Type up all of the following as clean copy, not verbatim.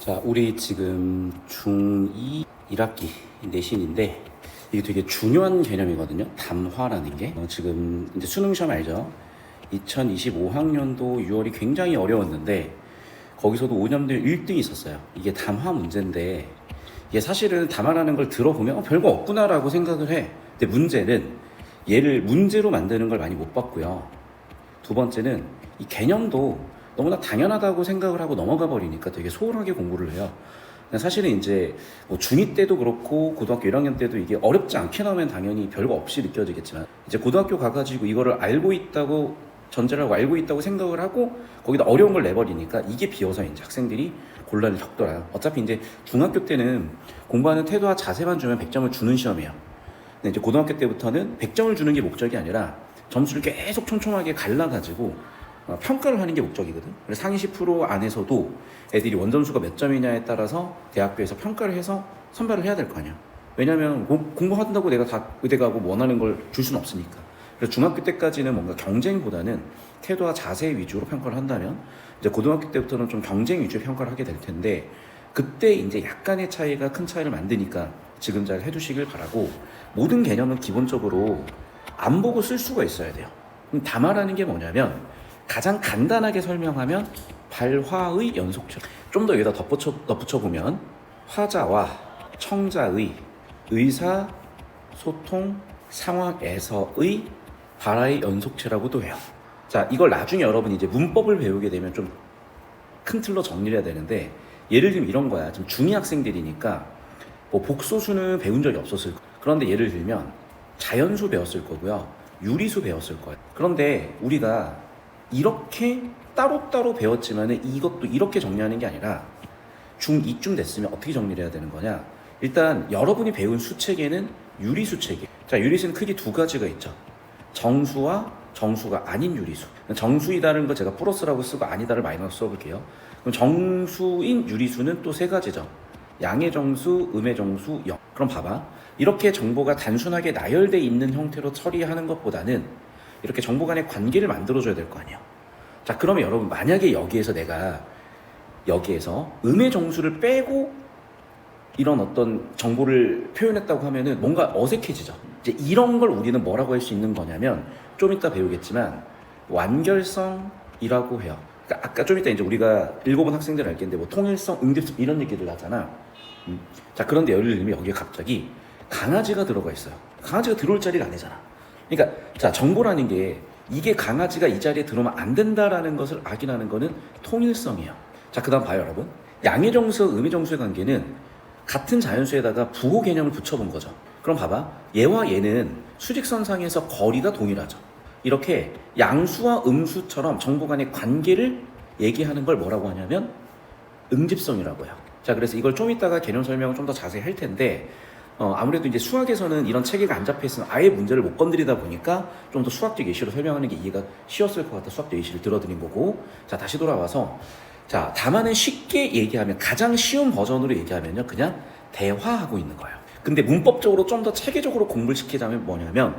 자, 우리 지금 중2 1학기 내신인데 이게 되게 중요한 개념이거든요. 담화라는 게. 지금 이제 수능 시험 알죠? 2025학년도 6월이 굉장히 어려웠는데 거기서도 5년들 1등이 있었어요. 이게 담화 문제인데 이게 사실은 담화라는 걸 들어보면 별거 없구나라고 생각을 해. 근데 문제는 얘를 문제로 만드는 걸 많이 못 봤고요. 두 번째는 이 개념도 너무나 당연하다고 생각을 하고 넘어가 버리니까 되게 소홀하게 공부를 해요. 사실은 이제 뭐 중2 때도 그렇고 고등학교 1학년 때도 이게 어렵지 않게 나오면 당연히 별거 없이 느껴지겠지만 이제 고등학교 가가지고 이거를 알고 있다고 전제를 하고 알고 있다고 생각을 하고 거기다 어려운 걸 내버리니까 이게 비어서 이제 학생들이 곤란을 겪더라요. 어차피 이제 중학교 때는 공부하는 태도와 자세만 주면 100점을 주는 시험이에요. 근데 이제 고등학교 때부터는 100점을 주는 게 목적이 아니라 점수를 계속 촘촘하게 갈라가지고 평가를 하는 게 목적이거든. 그래서 상위 10% 안에서도 애들이 원점수가 몇 점이냐에 따라서 대학교에서 평가를 해서 선발을 해야 될 거 아니야. 왜냐면 공부한다고 내가 다 의대 가고 원하는 걸 줄 수는 없으니까. 그래서 중학교 때까지는 뭔가 경쟁보다는 태도와 자세 위주로 평가를 한다면 이제 고등학교 때부터는 좀 경쟁 위주의 평가를 하게 될 텐데 그때 이제 약간의 차이가 큰 차이를 만드니까 지금 잘 해두시길 바라고, 모든 개념은 기본적으로 안 보고 쓸 수가 있어야 돼요. 그럼 담화라는 게 뭐냐면 가장 간단하게 설명하면 발화의 연속체. 좀 더 여기다 덧붙여보면 화자와 청자의 의사소통 상황에서의 발화의 연속체라고도 해요. 자, 이걸 나중에 여러분이 이제 문법을 배우게 되면 좀 큰 틀로 정리를 해야 되는데, 예를 들면 이런 거야. 지금 중2 학생들이니까 뭐 복소수는 배운 적이 없었을 거예요. 그런데 예를 들면 자연수 배웠을 거고요, 유리수 배웠을 거예요. 그런데 우리가 이렇게 따로따로 배웠지만은 이것도 이렇게 정리하는 게 아니라 중2쯤 됐으면 어떻게 정리를 해야 되는 거냐. 일단 여러분이 배운 수체계는 유리수 체계. 자, 유리수는 크게 두 가지가 있죠. 정수와 정수가 아닌 유리수. 정수이다는 거 제가 플러스라고 쓰고 아니다를 마이너스 써볼게요. 그럼 정수인 유리수는 또 세 가지죠. 양의 정수, 음의 정수, 영. 그럼 봐봐. 이렇게 정보가 단순하게 나열되어 있는 형태로 처리하는 것보다는 이렇게 정보 간의 관계를 만들어줘야 될 거 아니에요. 자, 그러면 여러분 만약에 여기에서 음의 정수를 빼고 이런 어떤 정보를 표현했다고 하면은 뭔가 어색해지죠. 이제 이런 걸 우리는 뭐라고 할 수 있는 거냐면 좀 이따 배우겠지만 완결성이라고 해요. 그러니까 아까 좀 이따 이제 우리가 읽어본 학생들 알겠는데 뭐 통일성, 응집성 이런 얘기를 하잖아. 자, 그런데 예를 들면 여기에 갑자기 강아지가 들어가 있어요. 강아지가 들어올 자리가 아니잖아. 그러니까 자, 정보라는 게 이게 강아지가 이 자리에 들어오면 안 된다라는 것을 악인하는 거는 통일성이에요. 자, 그 다음 봐요 여러분. 양의 정수와 음의 정수의 관계는 같은 자연수에다가 부호 개념을 붙여본 거죠. 그럼 봐봐. 얘와 얘는 수직선상에서 거리가 동일하죠. 이렇게 양수와 음수처럼 정보 간의 관계를 얘기하는 걸 뭐라고 하냐면 응집성이라고 해요. 자, 그래서 이걸 좀 이따가 개념 설명을 좀 더 자세히 할 텐데 아무래도 이제 수학에서는 이런 체계가 안 잡혀있으면 아예 문제를 못 건드리다 보니까 좀 더 수학적 예시로 설명하는 게 이해가 쉬웠을 것 같아 수학적 예시를 들어드린 거고. 자, 다시 돌아와서 자, 다만은 쉽게 얘기하면 가장 쉬운 버전으로 얘기하면요, 그냥 대화하고 있는 거예요. 근데 문법적으로 좀 더 체계적으로 공부를 시키자면 뭐냐면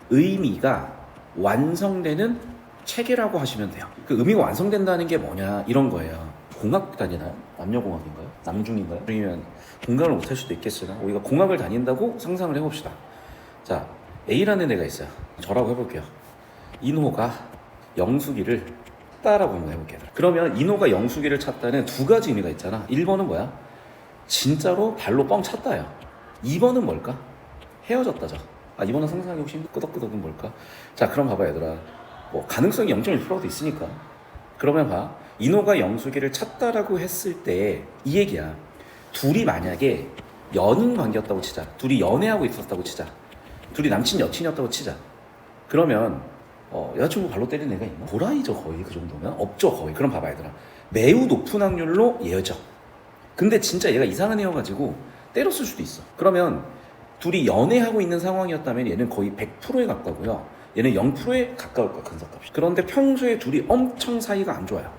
의미가 완성되는 체계라고 하시면 돼요. 그 의미가 완성된다는 게 뭐냐 이런 거예요. 공학 다니나요? 남녀공학인가요? 남중인가요? 중이면 공감을 못할 수도 있겠으나 우리가 공학을 다닌다고 상상을 해봅시다. 자, A라는 애가 있어요. 저라고 해볼게요. 인호가 영숙이를 찾다라고 한번 해볼게요. 그러면 인호가 영숙이를 찾다는 두 가지 의미가 있잖아. 1번은 뭐야? 진짜로 발로 뻥 찼다야. 2번은 뭘까? 헤어졌다죠. 아, 2번은 상상하기 혹시 끄덕끄덕은 뭘까? 자, 그럼 봐봐 얘들아. 뭐 가능성이 0.1%도 있으니까. 그러면 봐. 인호가 영숙이를 찾다라고 했을 때 이 얘기야. 둘이 만약에 연인 관계였다고 치자. 둘이 연애하고 있었다고 치자. 둘이 남친 여친이었다고 치자. 그러면 여자친구 발로 때리는 애가 있나? 도라이죠 거의. 그 정도면 없죠 거의. 그럼 봐봐 얘들아. 매우 높은 확률로 얘죠. 근데 진짜 얘가 이상한 애여가지고 때렸을 수도 있어. 그러면 둘이 연애하고 있는 상황이었다면 얘는 거의 100%에 가까고요, 얘는 0%에 가까울 거야, 근사값이. 그런데 평소에 둘이 엄청 사이가 안 좋아요.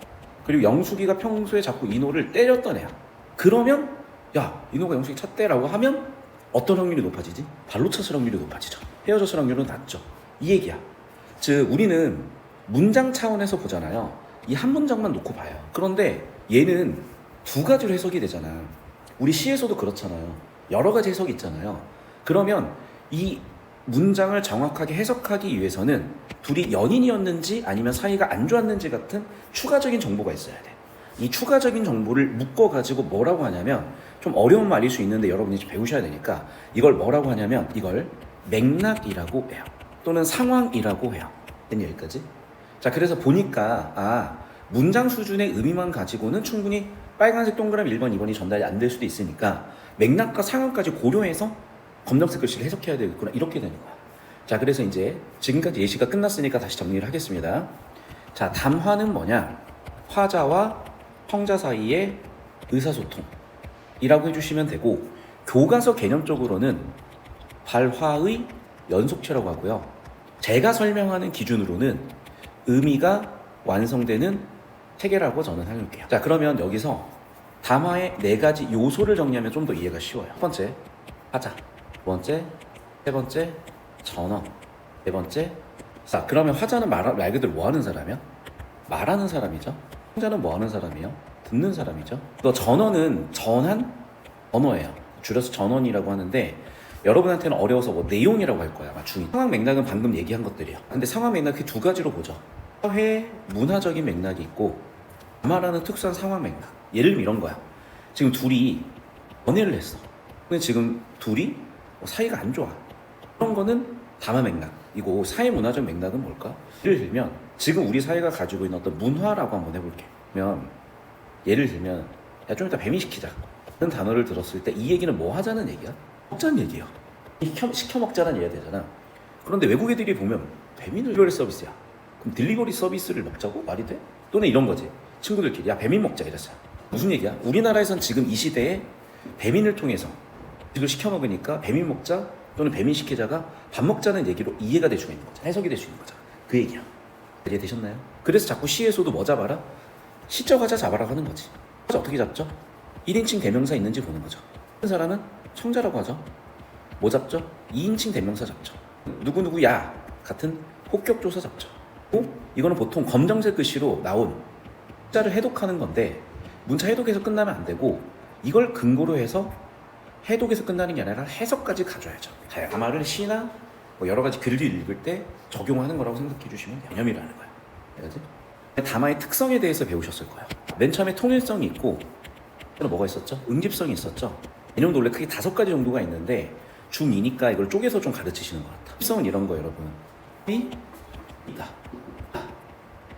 그리고 영숙이가 평소에 자꾸 인호를 때렸던 애야. 그러면 야, 인호가 영숙이 찼대라고 하면 어떤 확률이 높아지지? 발로 찼을 확률이 높아지죠. 헤어졌을 확률은 낮죠. 이 얘기야. 즉 우리는 문장 차원에서 보잖아요. 이 한 문장만 놓고 봐요. 그런데 얘는 두 가지로 해석이 되잖아. 우리 시에서도 그렇잖아요. 여러 가지 해석이 있잖아요. 그러면 이 문장을 정확하게 해석하기 위해서는 둘이 연인이었는지 아니면 사이가 안 좋았는지 같은 추가적인 정보가 있어야 돼. 이 추가적인 정보를 묶어가지고 뭐라고 하냐면, 좀 어려운 말일 수 있는데 여러분이 배우셔야 되니까, 이걸 뭐라고 하냐면 이걸 맥락이라고 해요. 또는 상황이라고 해요. 여기까지. 자, 그래서 보니까 문장 수준의 의미만 가지고는 충분히 빨간색 동그라미 1번, 2번이 전달이 안 될 수도 있으니까 맥락과 상황까지 고려해서 검정색 글씨를 해석해야 되겠구나, 이렇게 되는 거야. 자, 그래서 이제 지금까지 예시가 끝났으니까 다시 정리를 하겠습니다. 자, 담화는 뭐냐? 화자와 청자 사이의 의사소통이라고 해주시면 되고, 교과서 개념적으로는 발화의 연속체라고 하고요. 제가 설명하는 기준으로는 의미가 완성되는 체계라고 저는 할게요. 자, 그러면 여기서 담화의 4가지 요소를 정리하면 좀 더 이해가 쉬워요. 첫 번째, 화자. 두 번째, 세 번째, 전원. 네 번째. 자, 그러면 화자는 말 그대로 뭐 하는 사람이야? 말하는 사람이죠. 청자는 뭐 하는 사람이에요? 듣는 사람이죠. 또 전원은 전한 언어예요. 줄여서 전원이라고 하는데, 여러분한테는 어려워서 뭐 내용이라고 할 거야. 아마 상황 맥락은 방금 얘기한 것들이에요. 근데 상황 맥락 그 두 가지로 보죠. 사회 문화적인 맥락이 있고 말하는 특수한 상황 맥락. 예를 들면 이런 거야. 지금 둘이 연애를 했어. 근데 지금 둘이 사이가 안 좋아. 그런 거는 담화 맥락이고, 사회 문화적 맥락은 뭘까? 예를 들면 지금 우리 사회가 가지고 있는 어떤 문화라고 한번 해볼게. 그러면 예를 들면, 야, 좀 이따 배민시키자 라는 단어를 들었을 때 이 얘기는 뭐 하자는 얘기야? 먹자는 얘기야. 시켜 먹자는 얘기가 되잖아. 그런데 외국 애들이 보면 배민을 딜리버리 서비스야. 그럼 딜리버리 서비스를 먹자고? 말이 돼? 또는 이런 거지. 친구들끼리 야, 배민 먹자 이랬어. 무슨 얘기야? 우리나라에선 지금 이 시대에 배민을 통해서 이걸 시켜 먹으니까 배민 먹자 또는 배민 시키자가 밥 먹자는 얘기로 이해가 될 수가 있는 거죠. 해석이 될 수 있는 거죠. 그 얘기야. 이해되셨나요? 그래서 자꾸 시에서도 뭐 잡아라? 시적 화자 잡아라 하는 거지. 화자 어떻게 잡죠? 1인칭 대명사 있는지 보는 거죠. 한 사람은 청자라고 하죠. 뭐 잡죠? 2인칭 대명사 잡죠. 누구누구야 같은 혹격조사 잡죠. 이거는 보통 검정색 글씨로 나온 문자를 해독하는 건데, 문자 해독해서 끝나면 안 되고 이걸 근거로 해서 해독해서 끝나는 게 아니라 해석까지 가져야죠. 담화를 시나 뭐 여러 가지 글을 읽을 때 적용하는 거라고 생각해 주시면 돼요. 개념이라는 거예요. 알겠지? 담화의 특성에 대해서 배우셨을 거예요. 맨 처음에 통일성이 있고, 뭐가 있었죠? 응집성이 있었죠. 개념도 원래 크게 5가지 정도가 있는데 중2니까 이걸 쪼개서 좀 가르치시는 것 같아요. 특성은 이런 거예요, 여러분. 이다.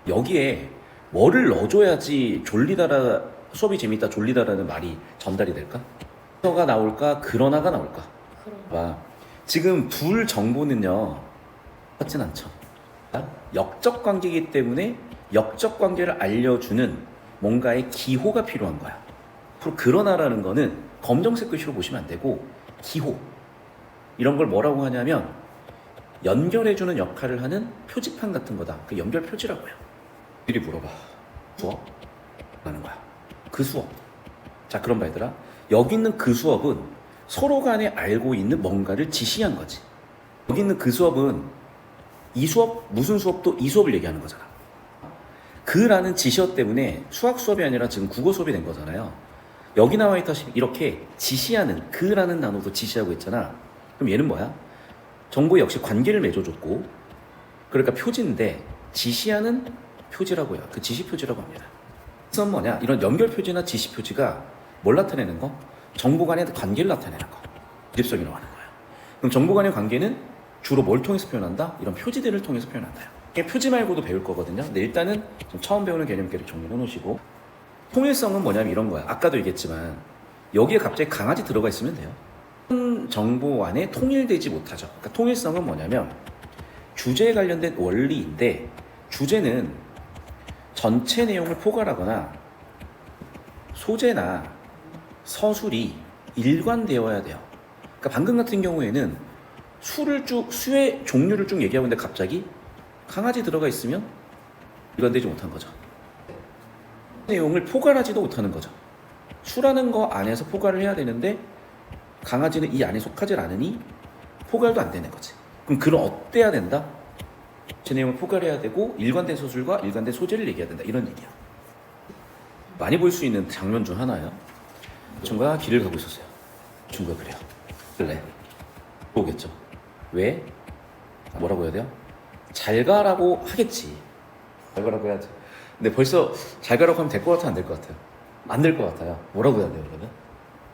여기에 뭐를 넣어줘야지 졸리다라, 수업이 재밌다, 졸리다라는 말이 전달이 될까? 가 나올까? 그러나가 나올까? 봐. 지금 둘 정보는요, 같진 않죠. 역적 관계이기 때문에 역적 관계를 알려주는 뭔가의 기호가 필요한 거야. 그러나라는 거는 검정색 글씨로 보시면 안 되고 기호, 이런 걸 뭐라고 하냐면 연결해주는 역할을 하는 표지판 같은 거다. 그 연결 표지라고 해요. 미리 물어봐. 수업? 하는 거야. 그 수업. 자, 그럼 봐 얘들아, 여기 있는 그 수업은 서로 간에 알고 있는 뭔가를 지시한 거지. 여기 있는 그 수업은 이 수업, 무슨 수업도 이 수업을 얘기하는 거잖아. 그라는 지시어 때문에 수학 수업이 아니라 지금 국어 수업이 된 거잖아요. 여기 나와 있다시피 이렇게 지시하는, 그라는 단어도 지시하고 있잖아. 그럼 얘는 뭐야? 정보 역시 관계를 맺어줬고, 그러니까 표지인데 지시하는 표지라고 해요. 그 지시 표지라고 합니다. 그래서 뭐냐? 이런 연결 표지나 지시 표지가 뭘 나타내는 거? 정보 간의 관계를 나타내는 거. 일입성이라고 하는 거예요. 그럼 정보 간의 관계는 주로 뭘 통해서 표현한다? 이런 표지들을 통해서 표현한다. 이게 표지 말고도 배울 거거든요. 근데 일단은 좀 처음 배우는 개념끼리 정리해 놓으시고, 통일성은 뭐냐면 이런 거야. 아까도 얘기했지만 여기에 갑자기 강아지 들어가 있으면 돼요. 정보 안에 통일되지 못하죠. 그러니까 통일성은 뭐냐면 주제에 관련된 원리인데, 주제는 전체 내용을 포괄하거나 소재나 서술이 일관되어야 돼요. 그러니까 방금 같은 경우에는 수의 종류를 쭉 얘기하고 있는데 갑자기 강아지 들어가 있으면 일관되지 못한 거죠. 내용을 포괄하지도 못하는 거죠. 수라는 거 안에서 포괄을 해야 되는데 강아지는 이 안에 속하지 않으니 포괄도 안 되는 거지. 그럼 그럼 어때야 된다? 제 내용을 포괄해야 되고 일관된 서술과 일관된 소재를 얘기해야 된다. 이런 얘기야. 많이 볼 수 있는 장면 중 하나예요. 친구가 길을 가고 있었어요. 친구가 그래요. 그래. 오겠죠. 왜? 뭐라고 해야 돼요? 잘 가라고 하겠지. 잘 가라고 해야지. 근데 벌써 잘 가라고 하면 될 것 같아요? 안 될 것 같아요? 안 될 것 같아요. 뭐라고 해야 돼요, 그러면?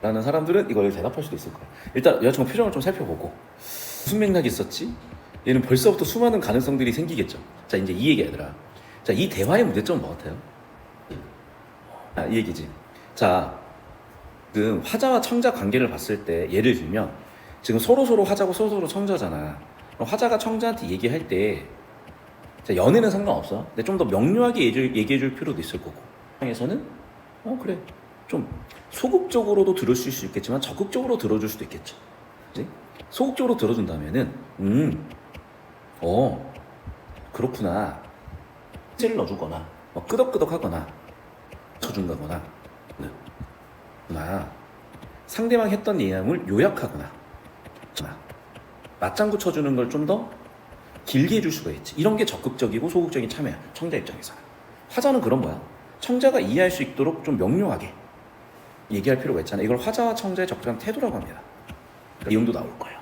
라는 사람들은 이걸 대답할 수도 있을 거예요. 일단 여자친구 표정을 좀 살펴보고 무슨 맥락이 있었지? 얘는 벌써부터 수많은 가능성들이 생기겠죠. 자, 이제 이 얘기 얘들아. 자, 이 대화의 문제점은 뭐 같아요? 이 얘기지. 자, 지금 화자와 청자 관계를 봤을 때 예를 들면 지금 서로 화자고 서로 청자잖아. 그럼 화자가 청자한테 얘기할 때 자, 연애는 상관없어. 근데 좀 더 명료하게 얘기해 줄 필요도 있을 거고. 에서는 그래. 좀 소극적으로도 들을 수 있겠지만 적극적으로 들어줄 수도 있겠죠. 그치? 소극적으로 들어준다면은 그렇구나. 찌를 넣어주거나 뭐 끄덕끄덕하거나 쳐준다거나 상대방 했던 내용을 요약하거나 맞장구 쳐주는 걸 좀 더 길게 해줄 수가 있지. 이런 게 적극적이고 소극적인 참여야. 청자 입장에서는. 화자는 그런 거야. 청자가 이해할 수 있도록 좀 명료하게 얘기할 필요가 있잖아. 이걸 화자와 청자의 적절한 태도라고 합니다. 내용도 나올 거예요.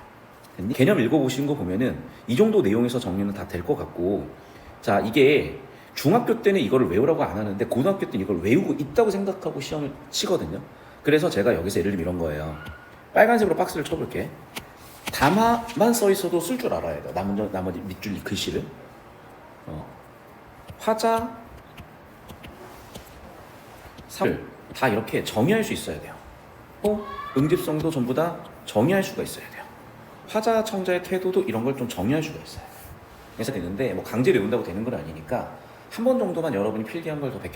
개념 읽어보시는 거 보면은 이 정도 내용에서 정리는 다 될 것 같고, 자, 이게 중학교 때는 이거를 외우라고 안 하는데 고등학교 때는 이걸 외우고 있다고 생각하고 시험을 치거든요. 그래서 제가 여기서 예를 들면 이런 거예요. 빨간색으로 박스를 쳐볼게. 담화만 써 있어도 쓸 줄 알아야 돼. 나머지 밑줄 글씨를. 화자, 다 이렇게 정의할 수 있어야 돼요. 또 응집성도 전부 다 정의할 수가 있어야 돼요. 화자, 청자의 태도도 이런 걸 좀 정의할 수가 있어요. 그래서 되는데 뭐 강제로 외운다고 되는 건 아니니까 한 번 정도만 여러분이 필기한 걸 더 베껴